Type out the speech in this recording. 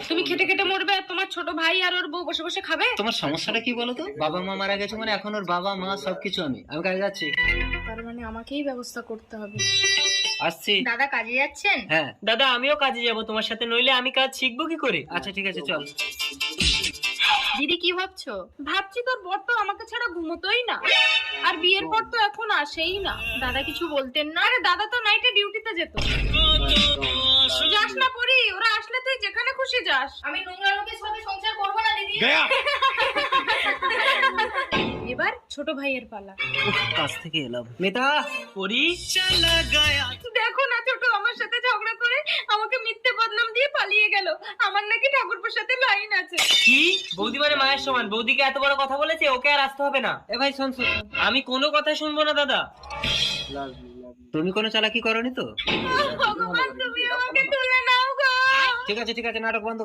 তুমি খেটে খেটে মরবে আর তোমার ছোট ভাই আর ওর বউ বসে বসে খাবে। তোমার সমস্যাটা কি বলো তো? বাবা মা মারা গেছে মানে এখন ওর বাবা মা সবকিছু আমি কাজে যাচ্ছি। তার মানে আমাকেই ব্যবস্থা করতে হবে। আসছি। দাদা কাজে যাচ্ছেন? হ্যাঁ। দাদা আমিও কাজে যাব তোমার সাথে, নইলে আমি কাজ শিখবো কি করে? আচ্ছা ঠিক আছে চল। দিদি কি ভাবছো? ভাবছি তোর বর তো আমাকে ছাড়া ঘুমোতোই না, আর বিয়ের পর তো এখন আসেই না। দাদা কিছু বলতেন না? আরে দাদা তো নাইটে ডিউটিতে যেত। যাস না পরি, ওরা আসলে তুই যেখানে খুশি যাস। আমি নোংরা লোকের সাথে সংসার করবো না দিদি। এবার ছোট ভাইয়ের পালা। কাজ থেকে এলাম। মিতা পরি চলা গায়া। দেখো না ছোট আমার সাথে ঝগড়া করে আমাকে মিথ্যে বদনাম দিয়ে পালিয়ে গেল। আমার নাকি ঠাকুরপুর সাথে লাইন আছে। কি? বৌদি মানে মায়ের সমান, বৌদিকে এত বড় কথা বলেছে, ওকে আর আসতে হবে না। এ ভাই শোন শোন। আমি কোনো কথা শুনবো না দাদা। তুমি কোনো চালাকি করনি তো? ভগবান তুমি আমাকে তুলে নাও গো। ঠিক আছে নাটক বন্ধ